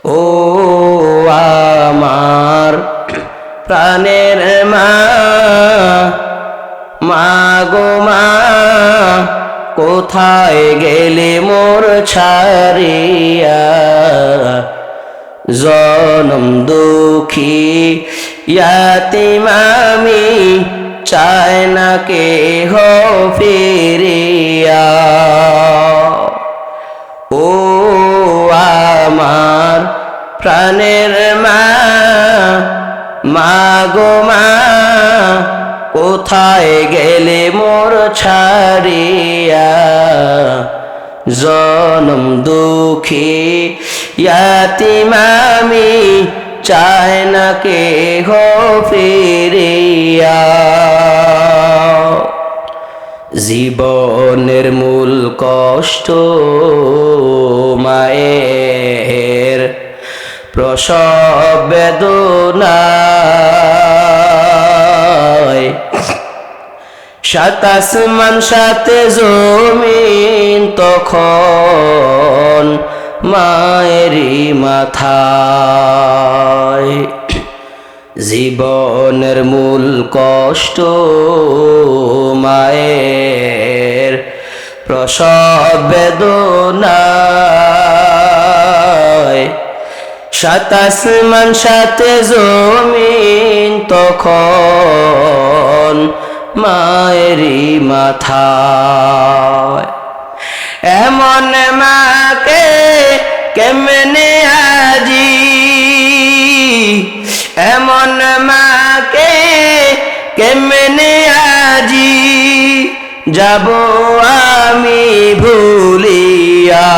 ও আমার প্রাণের মা, মা গো মা, কোথায় গেলে মোর ছাড়িয়া? জনম দুঃখী ইয়াতীম আমি, চায় না কেহ ফিরিয়া। ও আমার প্রাণের মা, মা গো মা, কোথায় গেলে মোর ছাড়িয়া? জনম দুঃখী ইয়াতীম আমি, চায় না কেহ ফিরিয়া। জীবনের মূল কষ্ট মায়ের প্রসব বেদনায়, সাত আসমান সাথে জমিন তখন মায়েরই মাথায়। জীবনের মূল কষ্ট মায়ের প্রসব বেদনায়, সাত আসমান সাথে জমিন তখন মায়েরই মাথায়। এমন মাকে কেমনে আজি, এমন মাকে কেমনে আজি যাব আমি ভুলিয়া?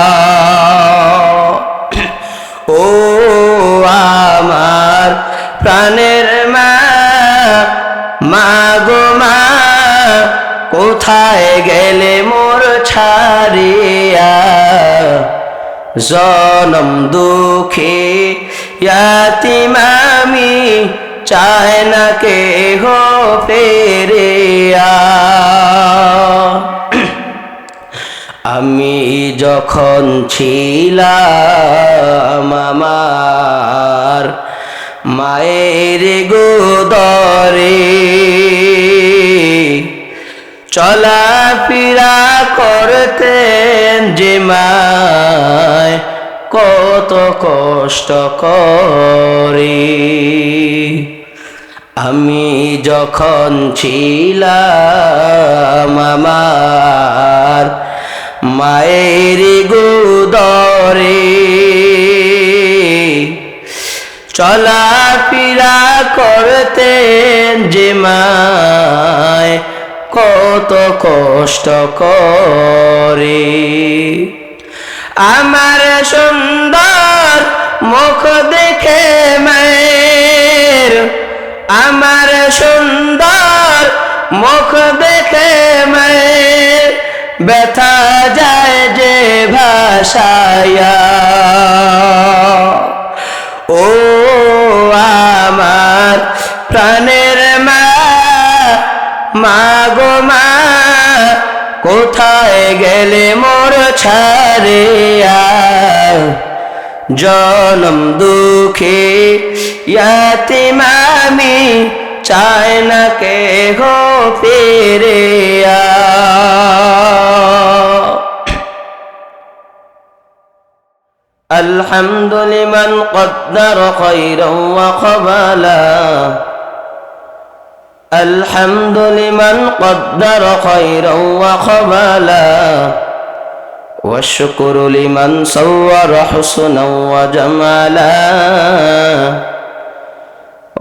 ও আমার প্রাণের মা, মা গো মা, কোথায় গেলে মোর ছাড়িয়া? জনম দুঃখী ইয়াতীম আমি, চায় না কেহ ফিরিয়া। আমি যখন ছিলাম আমার মায়ের গোদরে, চলাফেরা করতেন যে মায় কত কষ্ট করে। আমি যখন ছিলাম আমার মায়ের গোদরে, চলাফেরা করতেন যে মায় কত কষ্ট করে। আমার সুন্দর মুখ দেখে মায়ের, আমার সুন্দর মুখ দেখে মায়ের ব্যথা যায় যে ভাষায়া। ও আমার প্রাণের মা, মা গো মা, কোথায় গেলে মোর ছাড়িয়া? জনম দুঃখী ইয়াতীম আমি, চায় না কেহ ফিরিয়া। الحمد لمن قدر خيرا وقبلا، الحمد لمن قدر خيرا وقبلا، والشكر لمن صور حسنا وجمالا،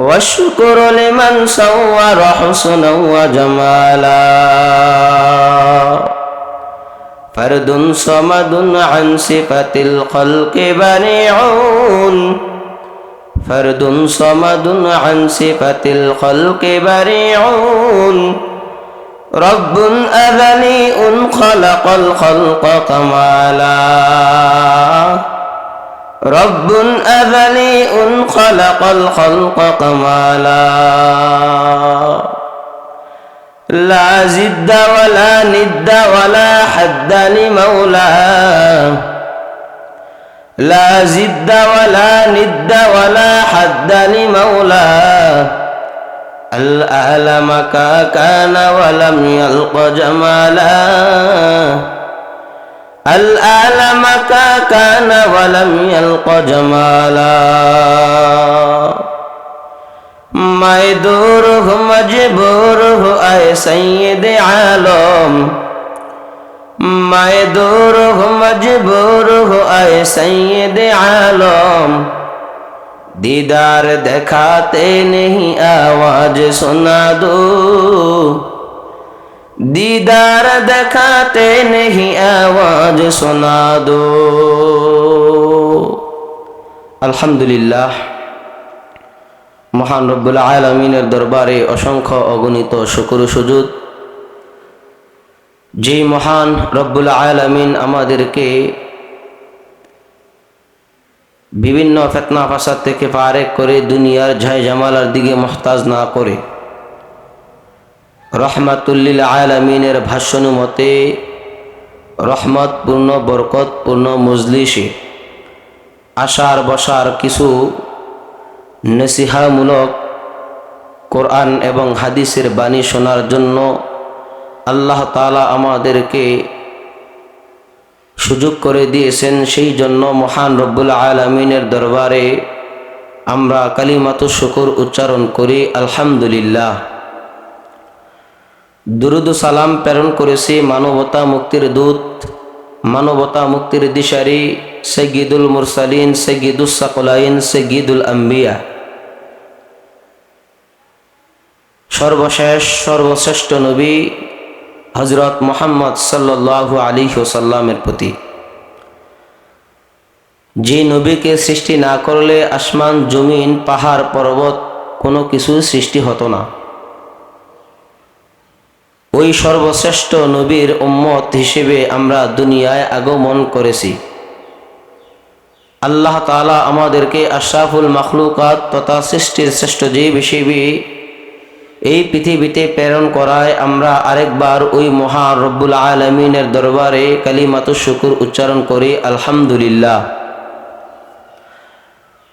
والشكر لمن صور حسنا وجمالا. فرد صمد عن صفة الخلق بريعون، فرد صمد عن صفة الخلق بريعون، رب أذلي خلق الخلق كمالا، رب أذلي خلق الخلق كمالا. لا زد ولا ند ولا حد لمولاه، لا زد ولا ند ولا حد لمولاه الأعلم كان ولم يلق جمالا الأعلم كان ولم يلق جمالا ميدوره مجبوره أي سيد عالم ميدوره مجبوره أي سيد عالم दीदार दिखाते नहीं आवाज सुना दो दीदार दिखाते नहीं आवाज सुना दो अल्हम्दुलिल्लाह महान रब्बुल आलमीनेर दरबारे असंख्य अगणित शुक्र सुजुद जे महान रब्बुल आलमीन आमादेरके বিভিন্ন ফিতনা ফাসাদ থেকে পারে করে দুনিয়ার ঝাই জামালার দিকে মুহতাজ না করে রহমাতুল লিল আলামিনের ভাষণমতে রহমতপূর্ণ বরকতপূর্ণ মজলিসে আশার বসার কিছু নসিহামূলক কোরআন এবং হাদিসের বাণী শোনার জন্য আল্লাহ তাআলা আমাদেরকে সুযোগ করে দিয়েছেন। সেই জন্য মহান রব্বুল আলামিনের দরবারে আমরা কালিমাতুশ শুকর উচ্চারণ করি আলহামদুলিল্লাহ। দুরুদ ও সালাম প্রেরণ করেছি মানবতা মুক্তির দূত মানবতা মুক্তির দিশারি সাইয়্যিদুল মুরসালিন সাইয়্যিদুস সাকলাইন সাইয়্যিদুল আম্বিয়া সর্বশেষ সর্বশ্রেষ্ঠ নবী হযরত মুহাম্মদ সাল্লাল্লাহু আলাইহি ওয়াসাল্লামের প্রতি, যে নবীকে সৃষ্টি না করলে আসমান জমিন পাহাড় পর্বত কোনো কিছু সৃষ্টি হতো না। ওই সর্বশ্রেষ্ঠ নবীর উম্মত হিসেবে আমরা দুনিয়ায় আগমন করেছি। আল্লাহ তাআলা আমাদেরকে আশরাফুল মাখলুকাত তথা সৃষ্টির শ্রেষ্ঠ জীব হিসেবে এই পৃথিবীতে প্রেরণ করায় আমরা আরেকবার ওই মহান রব্বুল আলামিনের দরবারে কালিমাতুশ শুকর উচ্চারণ করি আলহামদুলিল্লাহ।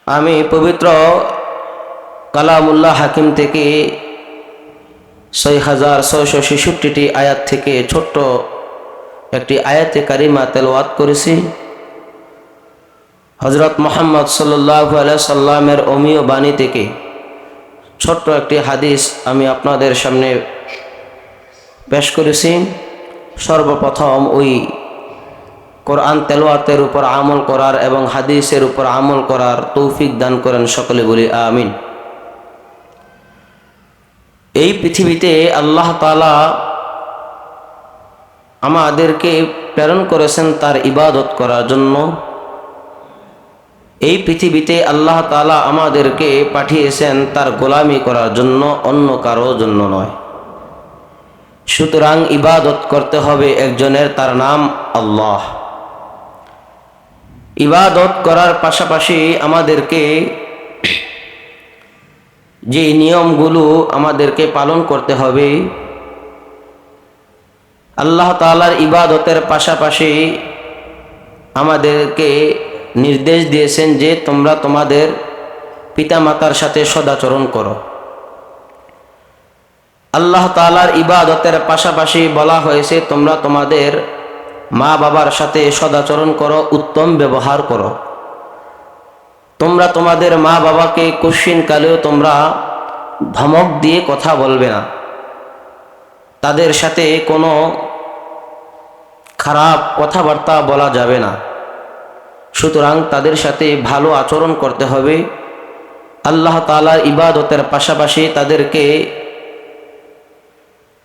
আমি পবিত্র কালামুল্লাহ হাকিম থেকে 6666টি আয়াত থেকে ছোট্ট একটি আয়াতে কারিমা তেলাওয়াত করেছি। হযরত মুহাম্মদ সাল্লাল্লাহু আলাইহি সাল্লামের অমীয় বাণী থেকে ছোট্ট একটি হাদিস আমি আপনাদের সামনে পেশ করেছি। সর্বপ্রথম ওই কোরআন তেলাওয়াতের উপর আমল করার এবং হাদিসের উপর আমল করার তৌফিক দান করেন সকলে বলি আমিন। এই পৃথিবীতে আল্লাহ তাআলা আমাদেরকে প্রেরণ করেছেন তার ইবাদত করার জন্য। এই পৃথিবীতে আল্লাহ তাআলা আমাদেরকে পাঠিয়েছেন তার গোলামি করার জন্য, অন্য কারো জন্য নয়। সুতরাং ইবাদত করতে হবে একজনের, তার নাম আল্লাহ। ইবাদত করার পাশাপাশি আমাদেরকে যে নিয়মগুলো আমাদেরকে পালন করতে হবে, আল্লাহ তাআলার ইবাদতের পাশাপাশি আমাদেরকে নির্দেশ দিয়েছেন যে তোমরা তোমাদের পিতামাতার সাথে সদাচরণ করো। আল্লাহ তাআলার ইবাদতের পাশাপাশি বলা হয়েছে তোমরা তোমাদের মা বাবার সাথে সদাচরণ করো, উত্তম ব্যবহার করো। তোমরা তোমাদের মা বাবাকে কোশ্চিনকালেও তোমরা ধমক দিয়ে কথা বলবে না, তাদের সাথে কোনো খারাপ কথাবার্তা বলা যাবে না। সুতরাং তাদের সাথে ভালো আচরণ করতে হবে। আল্লাহ তাআলার ইবাদতের পাশাপাশি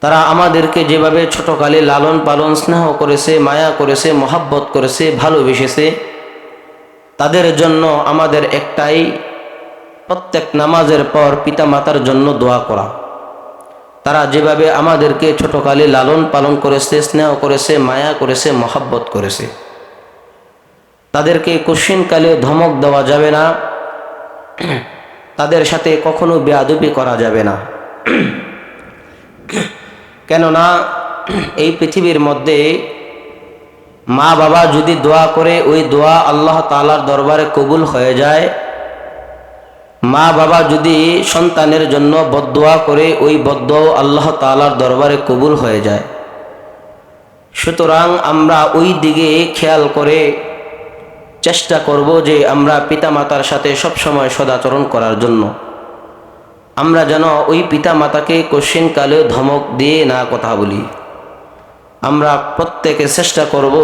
তারা আমাদেরকে যেভাবে ছোটকালে লালন পালন স্নেহ করেছে, মায়া করেছে, মহব্বত করেছে, ভালোবেসেছে, তাদের জন্য আমাদের একটাই, প্রত্যেক নামাজের পর পিতামাতার জন্য দোয়া করা। তারা যেভাবে আমাদেরকে ছোটকালে লালন পালন করেছে, স্নেহ করেছে, মায়া করেছে, মহব্বত করেছে, তাদেরকে কোশ্চিনকালে ধমক দেওয়া যাবে না, তাদের সাথে কখনো বেয়াদবি করা যাবে না। কেননা এই পৃথিবীর মধ্যে মা বাবা যদি দোয়া করে ওই দোয়া আল্লাহ তাআলার দরবারে কবুল হয়ে যায়। মা বাবা যদি সন্তানের জন্য বদদোয়া করে ওই বদদোয়া আল্লাহ তাআলার দরবারে কবুল হয়ে যায়। সুতরাং আমরা ওই দিকে খেয়াল করে চেষ্টা করব যে আমরা পিতামাতার সাথে সবসময় সদাচরণ করার জন্য। আমরা যেন ওই পিতামাতাকে কোশ্চিনকালে ধমক দিয়ে না কথা বলি। আমরা প্রত্যেকে চেষ্টা করব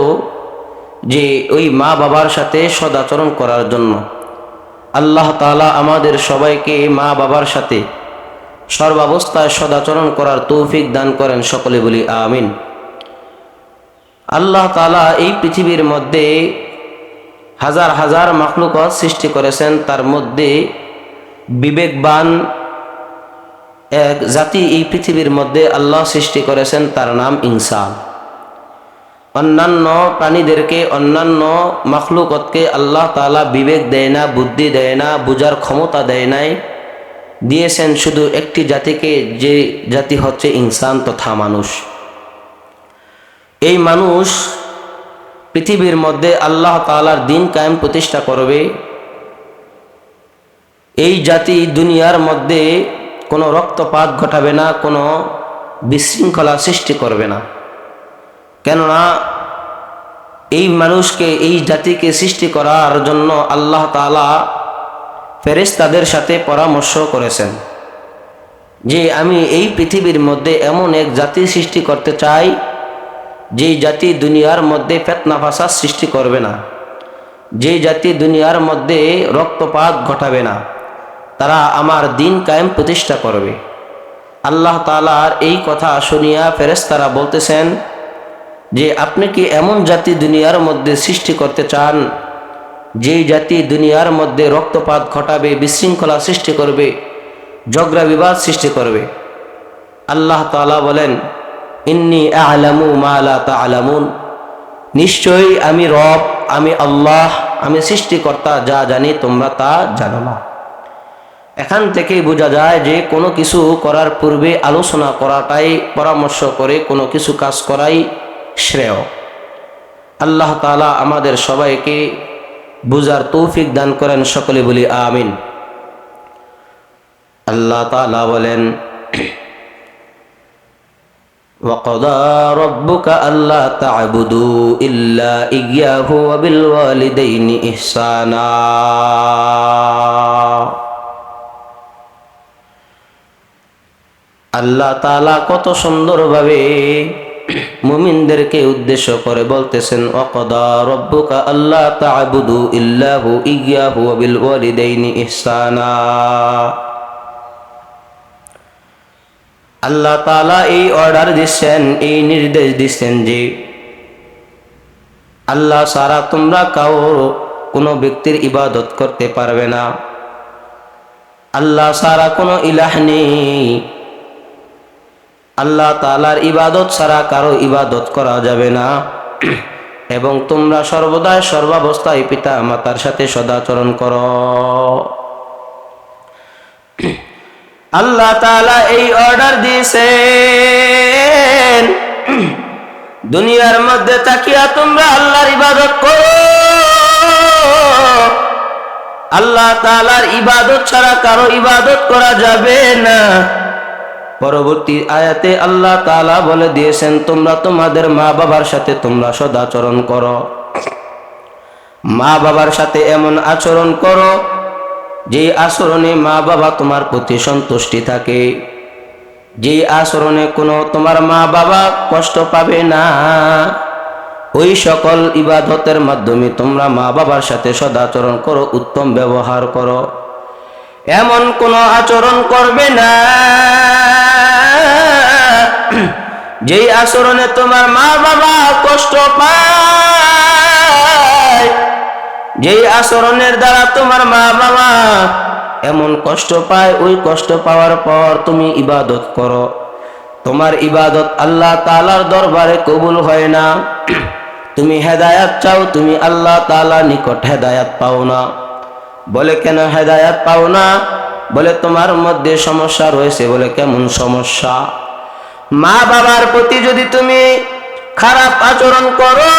যে ওই মা বাবার সাথে সদাচরণ করার জন্য। আল্লাহ তাআলা আমাদের সবাইকে মা বাবার সাথে সর্বাবস্থায় সদাচরণ করার তৌফিক দান করেন, সকলে বলি আমিন। আল্লাহ তাআলা এই পৃথিবীর মধ্যে হাজার হাজার মাখলুকাত সৃষ্টি করেছেন, তার মধ্যে বিবেকবান এক জাতি এই পৃথিবীর মধ্যে আল্লাহ সৃষ্টি করেছেন, তার নাম ইনসান। অন্যান্য প্রাণীদেরকে, অন্যান্য মাখলুকতকে আল্লাহ তাআলা বিবেক দেয় না, বুদ্ধি দেয় না, বুঝার ক্ষমতা দেয় নাই। দিয়েছেন শুধু একটি জাতিকে, যে জাতি হচ্ছে ইনসান তথা মানুষ। এই মানুষ পৃথিবীর মধ্যে আল্লাহ তাআলার দ্বীন কায়েম প্রতিষ্ঠা করবে। এই জাতি দুনিয়ার মধ্যে কোনো রক্তপাত ঘটাবে না, কোনো বিশৃঙ্খলা সৃষ্টি করবে না। কেননা এই মানুষকে, এই জাতিকে সৃষ্টি করার জন্য আল্লাহ তাআলা ফেরেশতাদের সাথে পরামর্শ করেছেন যে আমি এই পৃথিবীর মধ্যে এমন এক জাতি সৃষ্টি করতে চাই, যেই জাতি দুনিয়ার মধ্যে ফিতনা ফাসাদ সৃষ্টি করবে না, যেই জাতি দুনিয়ার মধ্যে রক্তপাত ঘটাবে না, তারা আমার দ্বীন কায়েম প্রতিষ্ঠা করবে। আল্লাহ তাআলার এই কথা শুনিয়া ফেরেশতারা বলতেছেন যে আপনি কি এমন জাতি দুনিয়ার মধ্যে সৃষ্টি করতে চান, যেই জাতি দুনিয়ার মধ্যে রক্তপাত ঘটাবে, বিশৃঙ্খলা সৃষ্টি করবে, ঝগড়া বিবাদ সৃষ্টি করবে? আল্লাহ তাআলা বলেন, ইন্নী আ'লামু মা লা তা'লামুন, নিশ্চয়ই আমি রব, আমি আল্লাহ, আমি সৃষ্টিকর্তা, যা জানি তোমরা তা জানো না। এখান থেকেই বোঝা যায় যে কোনো কিছু করার পূর্বে আলোচনা করাটাই, পরামর্শ করে কোনো কিছু কাজ করাই শ্রেয়। আল্লাহ তাআলা আমাদের সবাইকে বুঝার তৌফিক দান করেন, সকলে বলি আমিন। আল্লাহ তাআলা বলেন, وَقَضَى رَبُّكَ أَلَّا تَعْبُدُوا إِلَّا إِيَّاهُ وَبِالْوَالِدَيْنِ إِحْسَانًا। আল্লাহ তাআলা কত সুন্দরভাবে মুমিনদেরকে উদ্দেশ্য করে বলতেছেন, وَقَضَى رَبُّكَ أَلَّا تَعْبُدُوا إِلَّا إِيَّاهُ وَبِالْوَالِدَيْنِ إِحْسَانًا। আল্লাহ তাআলা এই অর্ডার দিচ্ছেন, এই নির্দেশ দিচ্ছেন যে আল্লাহ ছাড়া তোমরা কোনো ব্যক্তির ইবাদত করতে পারবে না। আল্লাহ ছাড়া কোনো ইলাহ নেই। আল্লাহ তাআলার ইবাদত ছাড়া কারো ইবাদত করা যাবে না। এবং তোমরা সর্বদাই সর্বাবস্থায় পিতা মাতার সাথে সদাচরণ করো। আল্লাহ তাআলা এই অর্ডার দিয়েছেন, দুনিয়ার মধ্যে তাকিয়া তোমরা আল্লাহর ইবাদত করো। আল্লাহ তাআলার ইবাদত ছাড়া কারো ইবাদত করা যাবে না। পরবর্তী আয়াতে আল্লাহ তাআলা বলে দিয়েছেন, তোমরা তোমাদের মা বাবার সাথে তোমরা সদাচরণ করো। মা বাবার সাথে এমন আচরণ করো যে আচরণে মা বাবা তোমার প্রতি সন্তুষ্টি থাকে, যে আচরণে কোনো তোমার মা বাবা কষ্ট পাবে না। ওই সকল ইবাদতের মাধ্যমে তোমরা মা বাবার সাথে সদাচরণ করো, উত্তম ব্যবহার করো। এমন কোনো আচরণ করবে না যেই আচরণে তোমার মা বাবা কষ্ট পায়, যেই আচরণের দ্বারা তোমার মা বাবা এমন কষ্ট পায়, ওই কষ্ট পাওয়ার পর তুমি ইবাদত করো, তোমার ইবাদত আল্লাহ তাআলার দরবারে কবুল হয় না। তুমি হেদায়েত চাও, তুমি আল্লাহ তাআলার নিকট হেদায়েত পাও না। বলে কেন হেদায়েত পাও না? বলে তোমার মধ্যে সমস্যা রয়েছে। বলে কেমন সমস্যা? মা বাবার প্রতি যদি তুমি খারাপ আচরণ করো,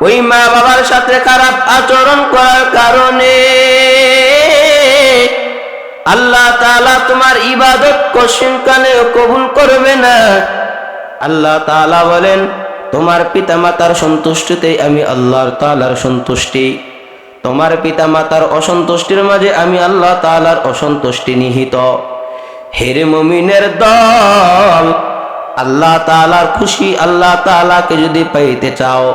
ওই মা বাবার সাথে খারাপ আচরণ করার কারণে আল্লাহ তাআলা তোমার ইবাদত কশিনকালেও কবুল করবে না। আল্লাহ তাআলা বলেন, তোমার পিতামাতার সন্তুষ্টিতেই আমি আল্লাহ তাআলার সন্তুষ্টি, তোমার পিতামাতার অসন্তুষ্টির মাঝে আমি আল্লাহ তাআলার অসন্তুষ্টি নিহিত। হেরে মুমিনের দল, আল্লাহ তাআলার খুশি, আল্লাহ তাআলাকে যদি পাইতে চাও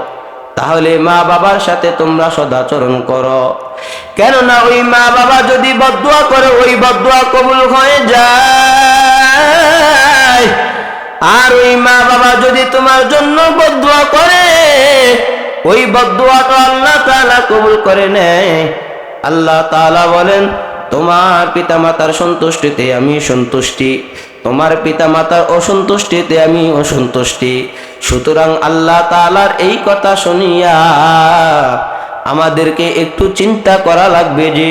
তাহলে মা বাবার সাথে তোমরা সদাচরণ করো। কেননা ওই মা বাবা যদি বদদুয়া করে ওই বদদুয়া কবুল হয়ে যায়, আর ওই মা বাবা যদি তোমার জন্য বদদুয়া করে ওই বদদুয়াটা আল্লাহ তাআলা কবুল করে নেয়। আল্লাহ তাআলা বলেন, তোমার পিতামাতার সন্তুষ্টিতে আমি সন্তুষ্টি, তোমার পিতামাতার অসন্তুষ্টিতে আমি অসন্তুষ্টি। সুতরাং আল্লাহ তাআলার এই কথা শুনিয়া আমাদেরকে একটু চিন্তা করা লাগবে যে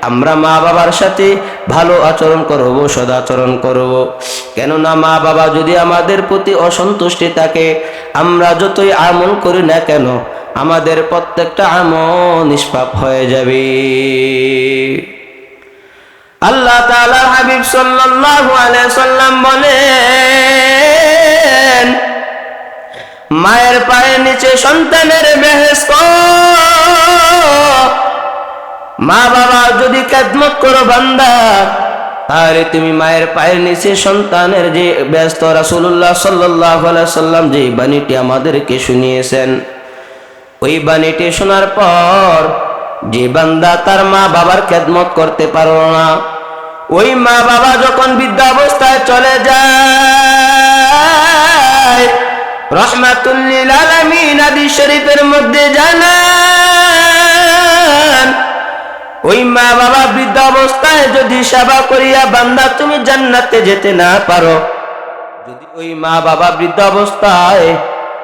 আমরা মা বাবার সাথে ভালো আচরণ করব, সদাচরণ করব। কেননা মা বাবা যদি আমাদের প্রতি অসন্তুষ্টি থাকে, আমরা যতই আমল করি না কেন আমাদের প্রত্যেকটা আমল নিষ্পাপ হয়ে যাবে। আল্লাহ তাআলার হাবিব সাল্লাল্লাহু আলাইহি সাল্লাম বলেন, মায়ের পায়ের নিচে সন্তানের বেহেশত। মা বাবা যদি খেদমত করো বান্দা, তাহলে তুমি মায়ের পায়ের নিচে সন্তানের যে বেহেশত। রাসূলুল্লাহ সাল্লাল্লাহু আলাইহি সাল্লাম যে বাণীটি আমাদেরকে শুনিয়েছেন, ওই বাণীটি শোনার পর যে বান্দা তার মা বাবার খেদমত করতে পারো না, ওই মা বাবা যখন বৃদ্ধাবস্থায় চলে যায়, রহমাতুল লিল আলামিন হাদিস শরীফের মধ্যে জানান, ওই মা বাবা বৃদ্ধাবস্থায় যদি সেবা করিয়া বান্দা তুমি জান্নাতে যেতে না পারো, যদি ওই মা বাবা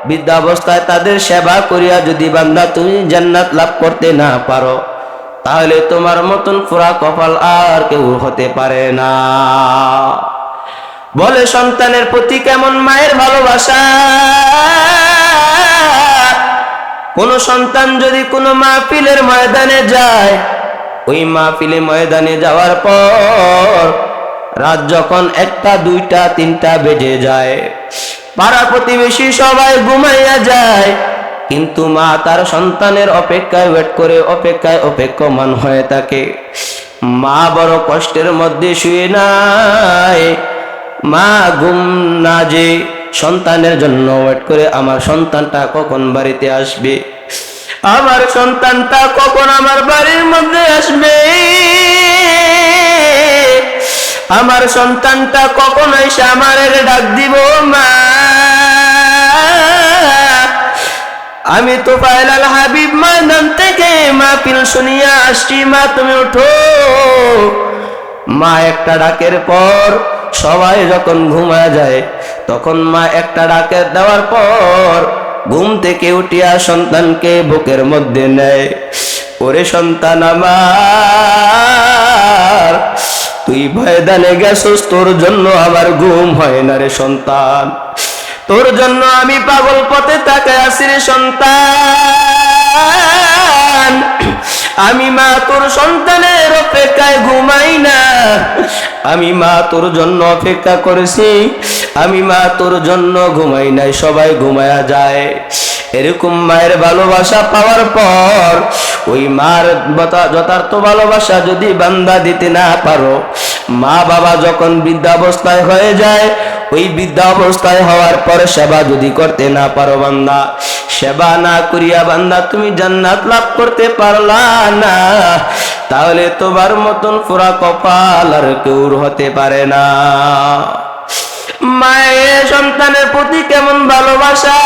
বৃদ্ধাবস্থায় তাদের সেবা করিয়া যদি বান্দা তুমি জান্নাত লাভ করতে না পারো, তাহলে তোমার মতন পুরা কপাল আর কেউ হতে পারে না। বলে সন্তানের প্রতি কেমন মায়ের ভালোবাসা। কোন সন্তান যদি কোনো মাহফিলের ময়দানে যায়, ওই মাহফিলে ময়দানে যাওয়ার পর রাত যখন 1টা 2টা 3টা বেজে যায়, পাড়া প্রতিবেশী সবাই ঘুমাইয়া যায়, কিন্তু মা তার সন্তানের অপেক্ষায় ওয়েট করে অপেক্ষমান হয়ে থাকে। মা বড় কষ্টের মধ্যে শুয়ে নাই, মা ঘুম না যে সন্তানের জন্য ওয়েট করে, আমার সন্তানটা কখন বাড়িতে আসবে, আমার সন্তানটা কখন আমার বাড়ির মধ্যে আসবে, আমার সন্তানটা কখন এসে আমার ডাক দিব। মা, আমি তো ফাইলাল হাবিব ময়দান থেকে মাহফিল শুনিয়া আসছি, মা তুমি ওঠো। মা একটা ডাকের পর সবাই যখন ঘুমায় যায়, তখন মা একটা ডাকের দেওয়ার পর ঘুম থেকে উঠিয়া সন্তানকে বুকের মধ্যে নেয়। ওরে সন্তান আমার, তুই ময়দানে গেছস, তোর জন্য আমার ঘুম হয় না রে সন্তান, তোর জন্য আমি পাগল পথে তাকায় আছি রে সন্তান। আমি মা তোর সন্তানের অপেক্ষায় ঘুমাই না, আমি মা তোর জন্য অপেক্ষা করেছি, আমি মা তোর জন্য ঘুমাই নাই, সবাই ঘুমায়া যায়। এরকম মায়ের ভালোবাসা পাওয়ার পর ওই মার যথার্থ ভালোবাসা যদি বান্দা দিতে না পারো, মা বাবা যখন বৃদ্ধাবস্থায় হয়ে যায়, ওই বৃদ্ধাবস্থায় হওয়ার পর সেবা যদি করতে না পারো বান্দা, সেবা না করিয়া বান্দা তুমি জান্নাত লাভ করতে পারলা না, তাহলে তোমার মতন পুরা কপাল আর কেউ হতে পারে না। মায়ের সন্তানের প্রতি কেমন ভালোবাসা।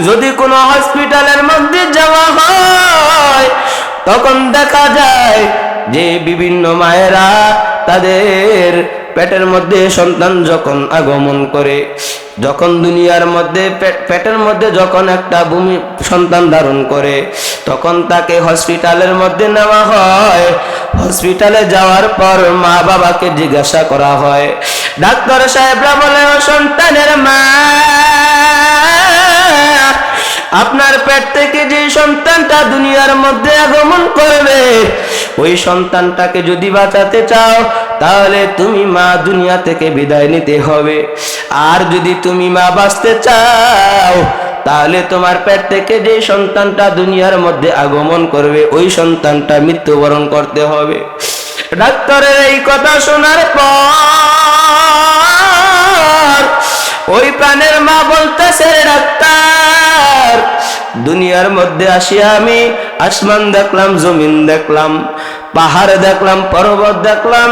যদি কোনো হসপিটালের মধ্যে যাওয়া হয়, তখন দেখা যায় যে বিভিন্ন মায়েরা তাদের পেটের মধ্যে সন্তান যখন আগমন করে, যখন দুনিয়ার মধ্যে পেটের মধ্যে যখন একটা ভূমি সন্তান ধারণ করে, তখন তাকে হসপিটালের মধ্যে নেওয়া হয়। হসপিটালে যাওয়ার পর মা বাবাকে জিজ্ঞাসা করা হয়, ডাক্তার সাহেবরা বলে, ও সন্তানের মা, আপনার পেট থেকে যে সন্তানটা দুনিয়ার মধ্যে আগমন করবে, ওই সন্তানটাকে যদি বাঁচাতে চাও তাহলে তুমি মা দুনিয়া থেকে বিদায় নিতে হবে। আর যদি তুমি মা বাঁচতে চাও তাহলে তোমার পেট থেকে যে সন্তানটা দুনিয়ার মধ্যে আগমন করবে, ওই সন্তানটা মৃত্যুবরণ করতে হবে। ডাক্তারের এই কথা শোনার পর ওই প্রাণের মা বলতেছে, ডাক্তার, দুনিয়ার মধ্যে আসিয়া আমি আসমান দেখলাম, জমিন দেখলাম, পাহাড় দেখলাম, পর্বত দেখলাম,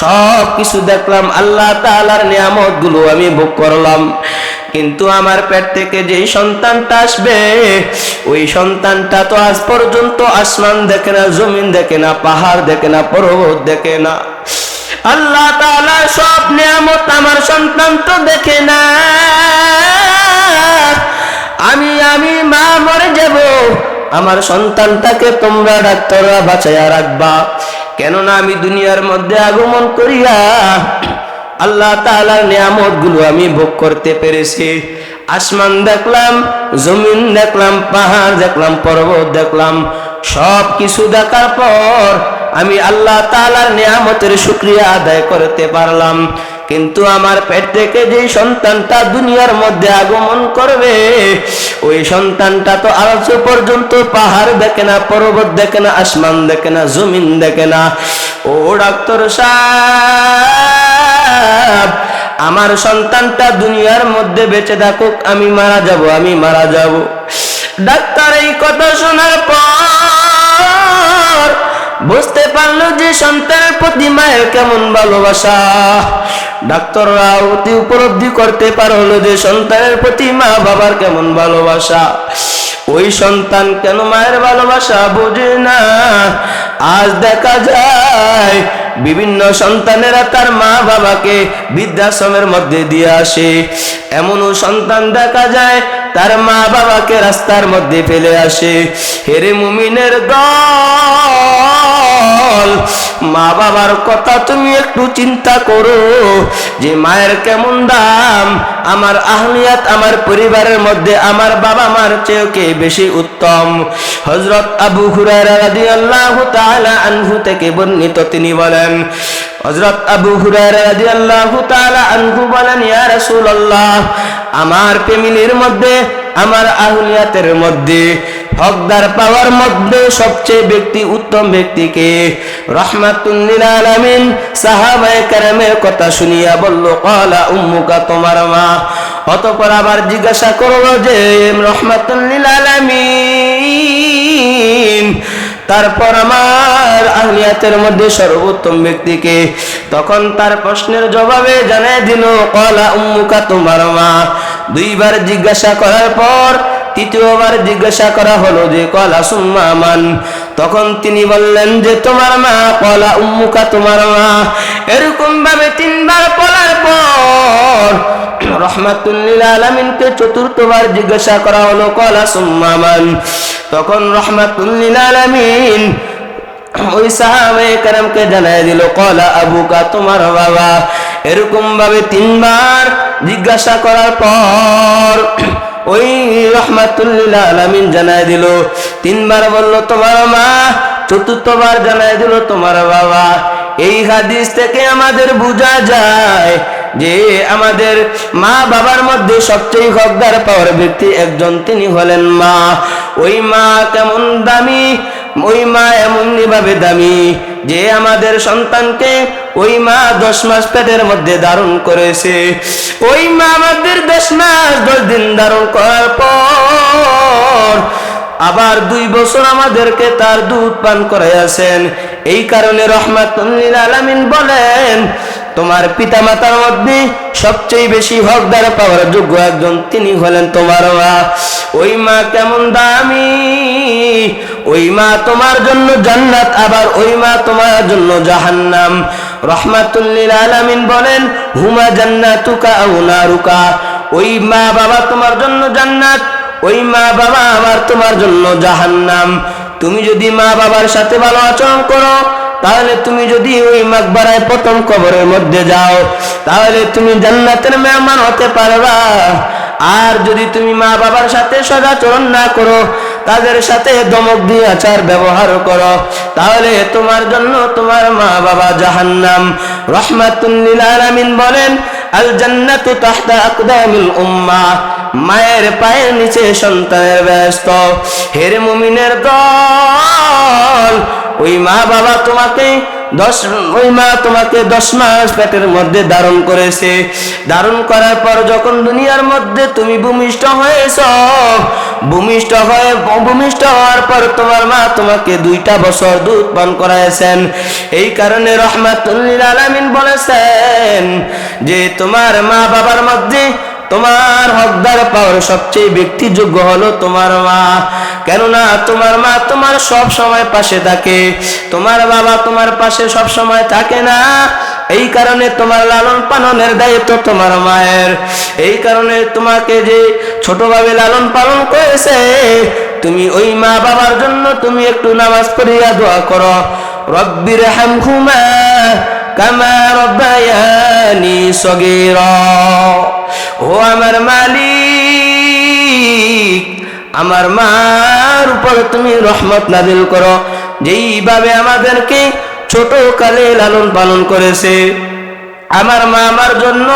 সব কিছু দেখলাম, আল্লাহ তাআলার নিয়ামত গুলো আমি ভোগ করলাম, কিন্তু আমার পেট থেকে যেই সন্তানটা আসবে, ওই সন্তানটা তো আজ পর্যন্ত আসমান দেখে না, জমিন দেখে না, পাহাড় দেখে না, পর্বত দেখে না। আল্লাহ তাআলার সব নিয়ামত আমার সন্তান তো দেখে না। আমি মা মরে যাব, আমার সন্তানটাকে তোমরা ডাক্তাররা বাঁচাইয়া রাখবা, কেননা আমি দুনিয়ার মধ্যে আগমন করিয়া আল্লাহ তাআলার নিয়ামত গুলো আমি ভোগ করতে পেরেছি। আসমান দেখলাম, জমিন দেখলাম, পাহাড় দেখলাম, পর্বত দেখলাম, সব কিছু দেখার পর আমি আল্লাহ তাআলার নিয়ামতের শুকরিয়া আদায় করতে পারলাম, কিন্তু আমার পেট থেকে যেই সন্তানটা দুনিয়ার মধ্যে আগমন করবে, ওই সন্তানটা তো আজ পর্যন্ত পাহাড় দেখে না, পর্বত দেখে না, আসমান দেখে না, জমিন দেখে না। ও ডাক্তার সাহেব, আমার সন্তানটা দুনিয়ার মধ্যে বেঁচে থাকুক, আমি মারা যাব, আমি মারা যাব। ডাক্তার এই কথা শোনার পর বুঝতে পারলো যে সন্তানের প্রতি মায়ের কেমন ভালোবাসা। ডাক্তাররা অতি উপলব্ধি করতে পারলো যে সন্তানের প্রতি মা বাবার কেমন ভালোবাসা। ওই সন্তান কেন মায়ের ভালোবাসা বোঝে না। আজ দেখা যায় বিভিন্ন সন্তানেরা তার মা বাবাকে বৃদ্ধাশ্রমের মধ্যে দিয়ে আসে, এমনও সন্তান দেখা যায় তার মা বাবাকে রাস্তার মধ্যে ফেলে আসে। হেরে মুমিনের দল, মা বাবার কথা তুমি একটু চিন্তা করো যে মায়ের কেমন দাম। আমার আহলিয়াত, আমার পরিবারের মধ্যে আমার বাবা মার চেয়েও কে বেশি উত্তম। হযরত আবু হুরায়রা রাদিয়াল্লাহু তাআলা আনহু থেকে বর্ণিত, তিনি বলেন, হযরত আবু হুরায়রা রাদিয়াল্লাহু তাআলা আনহু বলেন, ইয়া রাসূলুল্লাহ, আমার ফ্যামিলির মধ্যে, আমার আহলিয়াতের মধ্যে হকদার পাওয়ার মধ্যে সবচেয়ে ব্যক্তি উত্তম ব্যক্তিকে? রাহমাতুল লিল আলামিন সাহাবায়ে কেরামের কথা শুনিয়া বলল, ক্বালা উম্মুকা, তোমার মা। অতঃপর আবার জিজ্ঞাসা করলো যে রাহমাতুল লিল আলামিন, তারপর আমার আহলিয়াতের মধ্যে সর্বোত্তম ব্যক্তিকে? তখন তার প্রশ্নের জবাবে জানায় দিল, ক্বালা উম্মুকা, তোমার মা। দুইবার জিজ্ঞাসা করার পর তৃতীয়বার জিজ্ঞাসা করা হলো যে ক্বালা সুম্মা মান? তখন তিনি বললেন যে তোমার মা। ক্বালা উম্মুকা, তোমার মা। এরকম ভাবে তিনবার বলার পর রাহমাতুল লিল আলামিনকে চতুর্থবার জিজ্ঞাসা করা হলো, ক্বালা সুম্মা মান? তখন রাহমাতুল লিল আলামিন ওই সাহাবায়ে কেরামকে জানায় দিল, ক্বালা আবুকা, তোমার বাবা। এরকম ভাবে তিনবার জিজ্ঞাসা করার পর ওই রাহমাতুল লিল আলামিন জানায় দিল, তিনবার বলল তোমার মা, চতুর্থবার জানায় দিল তোমার বাবা। এই হাদিস থেকে আমাদের বোঝা যায় যে আমাদের মা বাবার মধ্যে সবচেয়ে হকদার পাওয়ার ব্যক্তি একজন, তিনি হলেন মা। ওই মা কেমন দামি, ওই মা এমনি ভাবে দামি যে আমাদের সন্তানকে ওই মা 10 মাস পেটের মধ্যে ধারণ করেছে। ওই মা আমাদের 10 মাস 10 দিন ধারণ করার পর আবার 2 বছর আমাদেরকে তার দুধ পান করাইয়াছেন। এই কারণে রাহমাতুল লিল আলামিন বলেন, তোমার পিতা মাতার মধ্যে সবচেয়ে বেশি হকদার পাওয়ার যোগ্য একজন, তিনি হলেন তোমার মা। ওই মা কেমন দামি, ওই মা তোমার জন্য জান্নাত, আবার ওই মা তোমার জন্য জাহান্নাম। রাহমাতুল লিল আলামিন বলেন, হুমা জান্নাতুকা আও নারুকা। ওই মা বাবা তোমার জন্য জান্নাত, ওই মা বাবা আমার তোমার জন্য জাহান্নাম। তুমি যদি মা বাবার সাথে ভালো আচরণ করো, তাহলে তুমি যদি ওই মাকবারায় প্রথম কবরের মধ্যে যাও, তাহলে তুমি জান্নাতের মেহমান হতে পারবা। আর যদি তুমি মা বাবার সাথে সদাচরণ না করো, তাদের সাথে দমক দিয়ে আচার ব্যবহার করো, তাহলে তোমার জন্য তোমার মা বাবা জাহান্নাম। রাহমাতুল লিল আলামিন বলেন, আল জান্নাতু তাহতা আকদামিল উম্মাহ, মায়ের পায়ের নিচে সন্তানের ব্যস্ত। হেরে মুমিনের দল, ওই মা বাবা তোমাকে 10 মাস পেটের মধ্যে ধারণ করেছে। ধারণ করার পর যখন দুনিয়ার মধ্যে তুমি ভূমিষ্ঠ হয়েছ, ভূমিষ্ঠ হওয়ার পর তোমার মা তোমাকে 2টা বছর দুধ পান করাইছেন। এই কারণে রাহমাতুল লিল আলামিন বলেছেন যে তোমার মা বাবার মধ্যে তোমার হকদার পাওয়ার সবচেয়ে ব্যক্তিযোগ্য হলো তোমার মা। কেননা তোমার মা তোমার সব সময় পাশে থাকে, তোমার বাবা তোমার পাশে সব সময় থাকে না। এই কারণে তোমার লালন পালনের দায়িত্ব তোমার মায়ের। এই কারণে তোমাকে যে ছোটভাবে লালন পালন করেছে, তুমি ওই মা বাবার জন্য তুমি একটু নামাজ পড়িয়া দোয়া করো, রব্বির হামহুমা কামা রব্বায়ানি সগীরা। ও আমার মালিক, আমার মার উপর তুমি রহমত নাযিল করো, যেইভাবে আমাদেরকে ছোট কালে লালন পালন করেছে। আমার মা আমার জন্য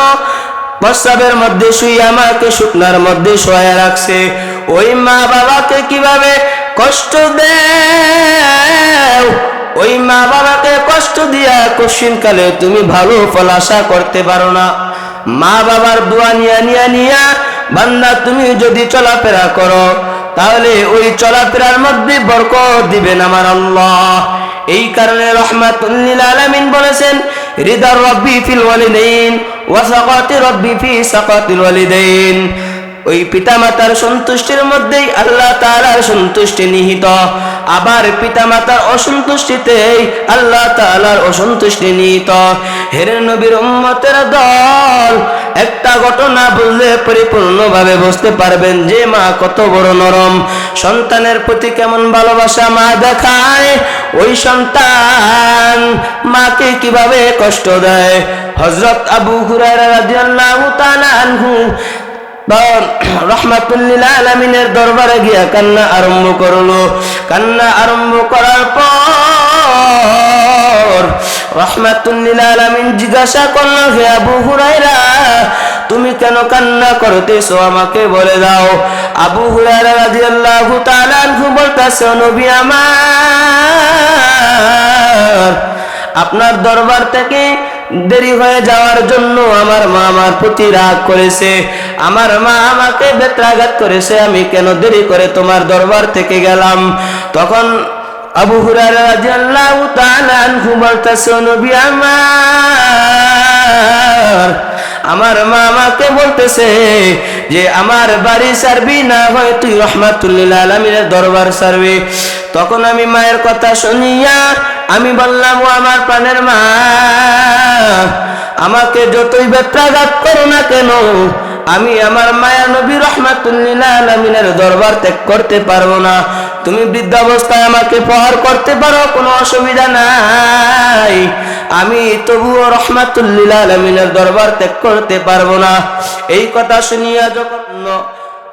প্রস্রাবের মধ্যে শুয়ে আমাকে শুকনার মধ্যে শোয়া রাখছে। ওই মা বাবাকে কিভাবে কষ্ট দেও, ওই মা বাবাকে কষ্ট দিয়া কঠিন কালে তুমি ভালো ফল আশা করতে পারো না। মা বাবার দোয়া নিয়া বান্দা তুমি যদি চলাফেরা করো, তাহলে ওই চলাফেরার মধ্যে বরকত দিবেন আমার আল্লাহ। এই কারণে রাহমাতুল লিল আলামিন বলেছেন, রিদার রাব্বি ফিল ওয়ালিদাইন ওয়া সাকাতি রাব্বি ফি সাকাতিল ওয়ালিদাইন। ওই পিতামাতার সন্তুষ্টির মধ্যেই আল্লাহ তাআলার সন্তুষ্টি নিহিত, আবার পিতামাতার অসন্তুষ্টিতেই আল্লাহ তাআলার অসন্তুষ্টি নিহিত। হেরে নবীর উম্মতের দল, একটা ঘটনা বুঝলে পরিপূর্ণভাবে বুঝতে পারবেন যে মা কত বড় নরম, সন্তানের প্রতি কেমন ভালোবাসা মা দেখায়, ওই সন্তান মাকে কিভাবে কষ্ট দেয়। হযরত আবু হুরায়রা রাদিয়াল্লাহু তাআলা আনহু রাহমাতুল লিল আলামিনের দরবারে গিয়া কান্না আরম্ভ করলো। কান্না আরম্ভ করার পর রাহমাতুল লিল আলামিন জিজ্ঞাসা করলো, হে আবু হুরায়রা, তুমি কেন কান্না করতেছো, আমাকে বলে দাও। আবু হুরায়রা রাদিয়াল্লাহু তাআলা আনহু বলতেছে, নবী আমার, আপনার দরবার থেকে দেরি হয়ে যাওয়ার জন্য আমার মা আমার প্রতি রাগ করেছে, আমার মা আমাকে বেত্রাঘাত করেছে, আমি কেন দেরি করে তোমার দরবার থেকে গেলাম। তখন আবু হুরায়রা রাদিয়াল্লাহু তাআলা আনহু বলতেছে, নবী আমার মা আমাকে বলতেছে যে আমার বাড়ি ছাড়বি, না হয় তুই রাহমাতুল লিল আলামিনের দরবার ছাড়বি। তখন আমি মায়ের কথা শুনিয়া আমি বললাম, ও আমার প্রাণের মা, আমাকে যতই বেত্রাঘাত করো না কেন, আমি আমার মায়া নবী রাহমাতুল লিল আলামিনের দরবার ত্যাগ করতে পারবো না। তুমি বৃদ্ধাবস্থায় আমাকে প্রহার করতে পারো, কোনো অসুবিধা নাই, আমি তবুও রাহমাতুল লিল আলামিনের দরবার ত্যাগ করতে পারবো না। এই কথা শুনিয়া যখন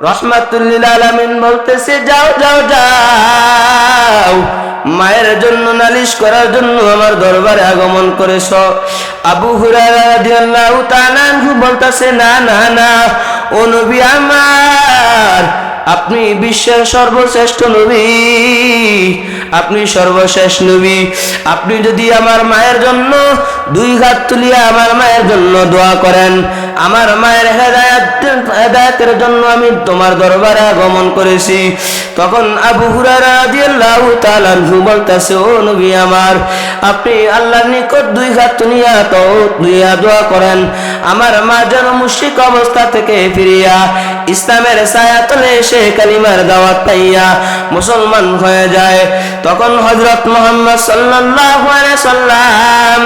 রাহমাতুল লিল আলামিন বলতেছে, যাও যাও যাও, মায়ের জন্য নালিশ করার জন্য আমার দরবারে আগমন করেছো। আবু হুরায়রা রাদিয়াল্লাহু তাআলা আনহু বলতেছে, না না না, ও নবী আমার, আপনি বিশ্বের সর্বশ্রেষ্ঠ নবী, আপনি সর্বশেষ নবী। আপনি যদি আমার মায়ের জন্য 2 হাত তুলিয়া আমার মায়ের জন্য দোয়া করেন, আমার মায়ের হেদায়েতের জন্য আমি তোমার দরবারে আগমন করেছি। তখন আবু হুরায়রা রাদিয়াল্লাহু তাআলা আনহু বলতেছে, ও নবী আমার, আপনি আল্লাহর নিকট 2 হাত তুলিয়া দোয়া করেন, আমার মা যেন মুশরিক অবস্থা থেকে ফিরিয়া ইসলামের ছায়াতলে এসে কালিমার দাওয়াত পাইয়া মুসলমান হয়ে যায়। তখন হযরত মুহাম্মদ সাল্লাল্লাহু আলাইহি সাল্লাম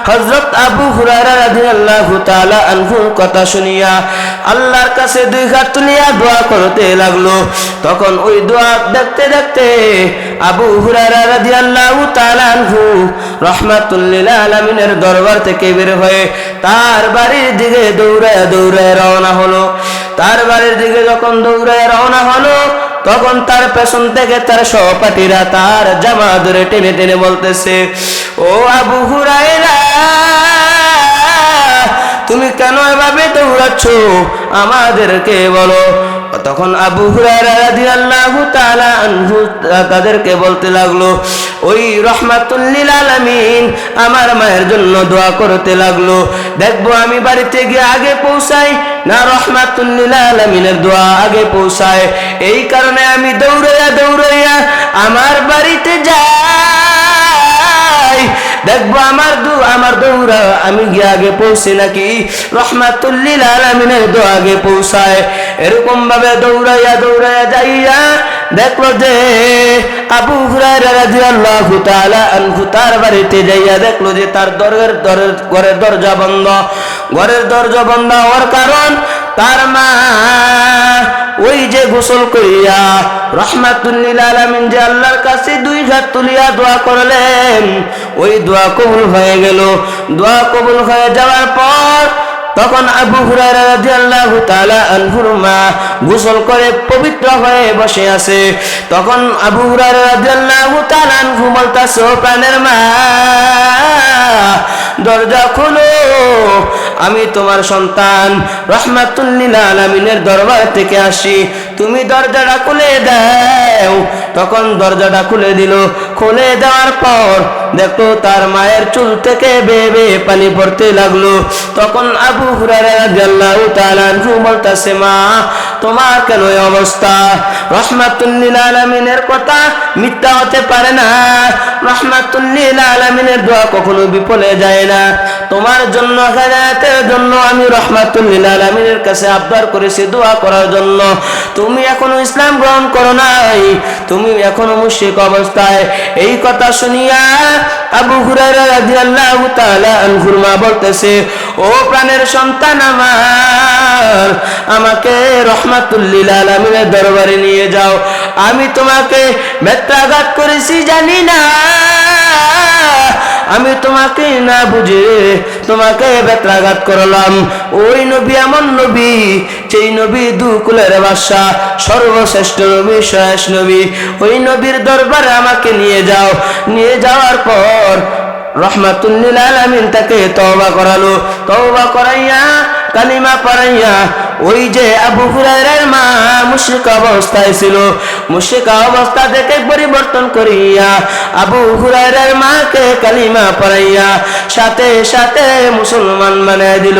হযরত আবু হুরায়রা রাদিয়াল্লাহু তাআলা আনহু কথা শুনিয়া আল্লাহর কাছে দুই হাত তুলিয়া দোয়া করতে লাগলো। তখন ওই দোয়া দেখতে দেখতে আবু হুরায়রা রাদিয়াল্লাহু তাআলা আনহু রাহমাতুল লিল আলামিনের দরবার থেকে বের হয়ে তার বাড়ির দিকে দৌড়ায় দৌড়ায় রওনা হলো। তার বাড়ির দিকে যখন দৌড়ায় রওনা হলো, তখন তার পেছন থেকে তার সহপাঠীরা তার জামা ধরে টেনে টেনে বলতেছে, ও আবু হুরায়রা, তুমি কেন এভাবে দৌড়াচ্ছ, আমাদেরকে বলো। তখন আবু হুরায়রা রাদিয়াল্লাহু তাআলা আনহু তাদেরকে বলতে লাগলো, ওই রাহমাতুল লিল আলামিন আমার মায়ের জন্য দোয়া করতে লাগলো, দেখবো আমি বাড়িতে গিয়ে আগে পৌঁছাই না রাহমাতুল লিল আলামিনের দোয়া আগে পৌঁছায়। এই কারণে আমি দৌড়াইয়া দৌড়াইয়া আমার বাড়িতে যাই, দেখবো আমার দৌড়া আমি গিয়ে আগে পৌঁছে নাকি রাহমাতুল লিল আলামিনের দোয়া আগে পৌঁছায়। এরকম ভাবে দৌড়াইয়া দৌড়াইয়া যাইয়া দেখলো যে আবু হুরায়রা রাদিয়াল্লাহু তাআলা আনহু তার বাড়িতে যাইয়া দেখলো যে তার ঘরের দরজা বন্ধ। ঘরের দরজা বন্ধ হওয়ার কারণ তার মা ওই যে গোসল করিয়া রাহমাতুল লিল আলামিন যে আল্লাহর কাছে দুই হাত তুলিয়া দোয়া করলেন, ওই দোয়া কবুল হয়ে গেল। দোয়া কবুল হয়ে যাওয়ার পর তখন আবু হুরায়রা রাদিয়াল্লাহু তাআলা আনহুর মা গোসল করে পবিত্র হয়ে বসে আছে। তখন আবু হুরায়রা রাদিয়াল্লাহু তাআলা আনহু বলতাছে, ও প্রাণের মা, দরজা খোলো, আমি তোমার সন্তান রাহমাতুল লিল আলামিনের দরবার থেকে আসি, তুমি দরজাটা খুলে দাও। তখন দরজাটা খুলে দিল। খুলে দেওয়ার পর দেখো তার মায়ের চুল থেকে বেয়ে বেয়ে পানি পড়তে লাগলো। তখন আবু হুরায়রা রাদিয়াল্লাহু তাআলা আনহু বলতেছে, মা, তোমার কেন এই অবস্থা? রাহমাতুল লিল আলামিনের কথা মিথ্যা হতে পারে না। রাহমাতুল লিল আলামিনের দোয়া কখনো বিফলে যায় না। তোমার জন্য হেদায়েতের জন্য আমি রাহমাতুল লিল আলামিনের কাছে আবদার করেছি দোয়া করার জন্য। তুমি এখনো ইসলাম গ্রহণ করো নাই, তুমি এখনো মুশরিক অবস্থায়। এই কথা শুনিয়া আবু হুরায়রা রাদিয়াল্লাহু তাআলা আনহুর মা বলতেছে, ও প্রাণের সন্তান আমার, আমাকে রাহমাতুল লিল আলামিনের দরবারে নিয়ে যাও। আমি তোমাকে ব্যত্যাঘাত করেছি জানি না, আমি তোমাকে না বুঝে তোমাকে ব্যত্যাঘাত করলাম। ওই নবী এমন নবী, সেই নবী দুকুলের বাদশা, সর্বশ্রেষ্ঠ নবী, শেষ নবী, ওই নবীর দরবারে আমাকে নিয়ে যাও। নিয়ে যাওয়ার পর রাহমাতুল লিল আলামিন তাকে তওবা করালো। তওবা করাইয়া কালিমা পড়াইয়া ওই যে আবু হুরায়রার মা মুশরিক অবস্থায় ছিল, মুশরিক অবস্থা থেকে পরিবর্তন করিয়া আবু হুরায়রার মাকে কালিমা পড়াইয়া সাথে সাথে মুসলমান বানায় দিল।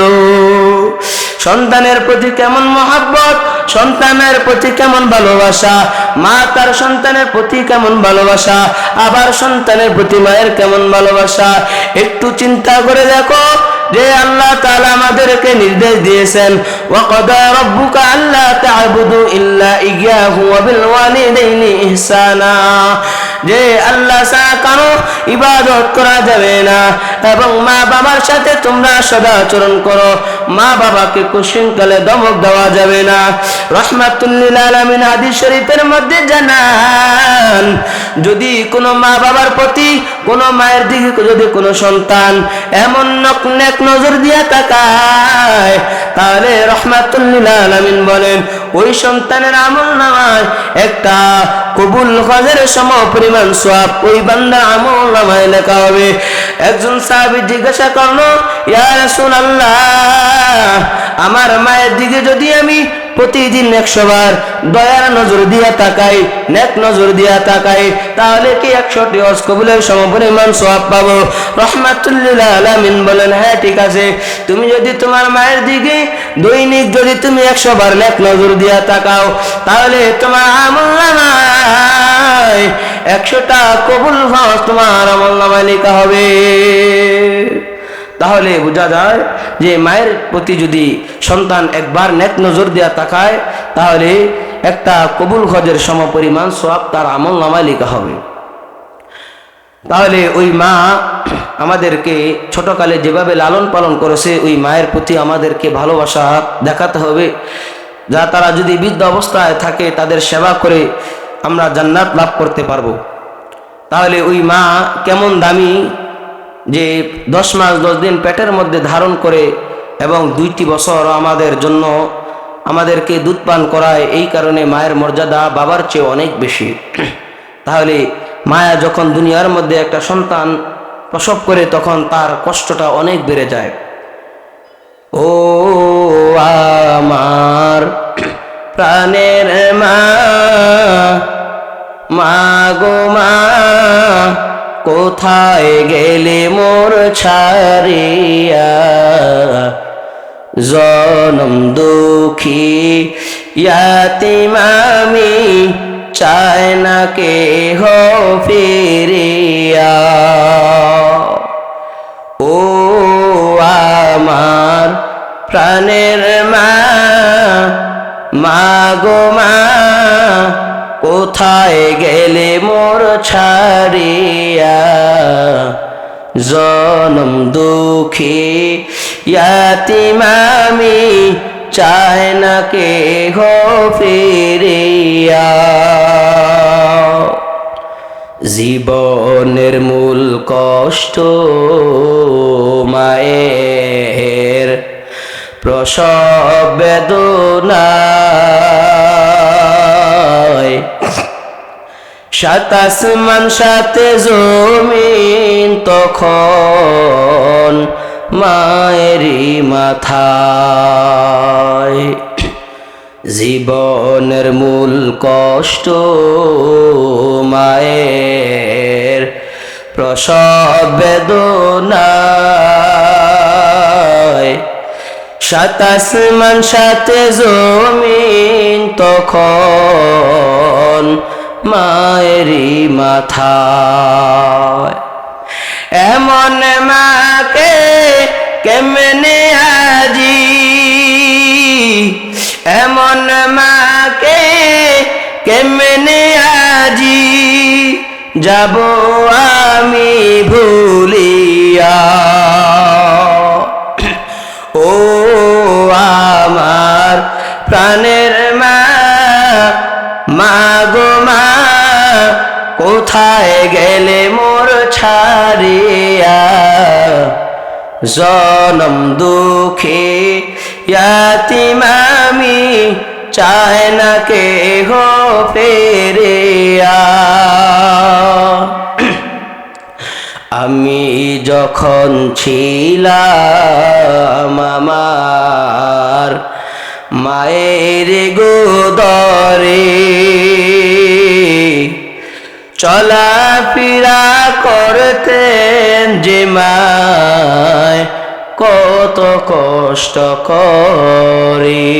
সন্তানের প্রতি কেমন মহব্বত, সন্তানের প্রতি কেমন ভালোবাসা, মা তার সন্তানের প্রতি কেমন ভালোবাসা, আবার সন্তানের প্রতি মায়ের কেমন ভালোবাসা। একটু চিন্তা করে দেখো যে আল্লাহ তাআলা আমাদেরকে নির্দেশ দিয়েছেন, ওয়া ক্বাদা রাব্বুকা আল্লা তা'বুদু ইল্লা ইয়্যাহু ওয়া বিল ওয়ালিদাইনি ইহসানা, যে আল্লাহ ছাড়া কারো ইবাদত করা যাবে না এবং মা বাবার সাথে তোমরা সদাচরণ করো, মা বাবাকে কুশৃঙ্খলে ধমক দেওয়া যাবে না। রাহমাতুল লিল আলামিন হাদিস শরীফের মধ্যে জানান, যদি কোনো মা বাবার প্রতি, কোনো মায়ের দিকে যদি কোনো সন্তান এমন নেক নজর দিয়া তাকায়, তাহলে রাহমাতুল লিল আলামিন বলেন ওই সন্তানের আমলনামায় একটা কবুল হজের সমপরিমাণ সওয়াব ওই বান্দার আমলনামায় লেখা হবে। একজন সাহাবী জিজ্ঞাসা করলো, ইয়া রাসূলুল্লাহ, আমার মায়ের দিকে যদি আমি প্রতিদিন 100 বার দয়ার নজর দিয়া তাকাই, নেক নজর দিয়া তাকাই, তাহলে কি 100টি হজ কবুলের সমপরিমাণ সওয়াব পাবো? রাহমাতুল লিল আলামিন বলেন, হ্যাঁ ঠিক আছে, তুমি যদি তোমার মায়ের দিকে দৈনিক যদি তুমি 100 বার নেক নজর দিয়া তাকাও, তাহলে তোমার আমলনামায় 100টা কবুল হজ তোমার আমলনামায় লেখা হবে। তাহলে বোঝা যায় যে মায়ের প্রতি যদি সন্তান একবার নেক নজর দিয়া তাকায়, তাহলে একটা কবুল হজের সমপরিমাণ সওয়াব তার আমলনামায় লেখা হবে। তাহলে ওই মা আমাদেরকে ছোটকালে যেভাবে লালন পালন করেছে ওই মায়ের প্রতি আমাদেরকে ভালোবাসা দেখাতে হবে, যা তারা যদি বৃদ্ধ অবস্থায় থাকে তাদের সেবা করে আমরা জান্নাত লাভ করতে পারবো। তাহলে ওই মা কেমন দামি, যে 10 মাস 10 দিন পেটের মধ্যে ধারণ করে এবং 2টি বছর আমাদের জন্য আমাদেরকে দুধ পান করায়, এই কারণে মায়ের মর্যাদা বাবার চেয়ে অনেক বেশি। তাহলে মায়া যখন দুনিয়ার মধ্যে একটা সন্তান প্রসব করে তখন তার কষ্টটা অনেক বেড়ে যায়। ও আমার প্রাণের মা, মা গো মা, কোথায় গেলে মোর ছাড়িয়া, জনম দুঃখী ইয়াতিম আমি, চায় না কেহ ফিরিয়া। ও আমার প্রাণের মা, মা গো মা, কোথায় গেলে মোর ছাড়িয়া, জনম দুঃখী ইয়াতিম আমি, চায় না কেহ ফিরিয়া। জীবনের মূল কষ্ট মায়ের প্রসব বেদনায়, 7 আসমান 7 জমিন তখন মায়েরই মাথায়। জীবনের মূল কষ্ট মায়ের প্রসব বেদনায়, 7 আসমান 7 জমিন তখন মায়েরই মাথায়। এমন মাকে কেমনে আজি, এমন মাকে কেমনে আজি, যাব আমি ভুলিয়া। ও আমার প্রাণের মা, মা গো মা, কোথায় গেলে মোর ছাড়িয়া, জনম দুঃখী ইয়াতিম আমি, চায় না কেহ ফিরিয়া। আমি যখন ছিলাম আমার মায়ের গোদরে, চলাফেরা করতেন যে মায় কত কষ্ট করে।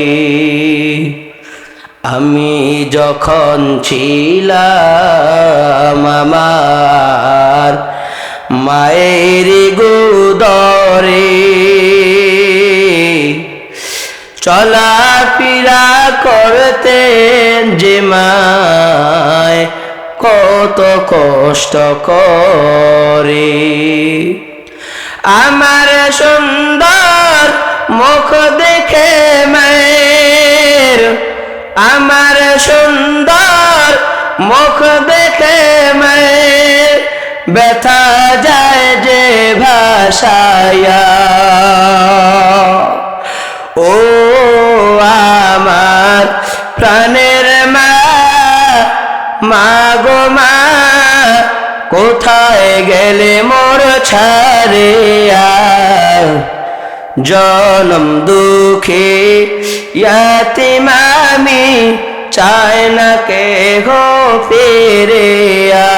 আমি যখন ছিলাম আমার মায়ের গোদরে, চলাফেরা করতেন যে মায় কত কষ্ট করে। আমার সুন্দর মুখ দেখে মায়ের, আমার সুন্দর মুখ দেখে মায়ের, ব্যথা যায় যে ভাষায়া। ও আমার প্রাণের মা, মা গো মা, কোথায় গেলে মোর ছাড়িয়া, জনম দুঃখী ইয়াতিম আমি, চায় না কেহ ফিরিয়া।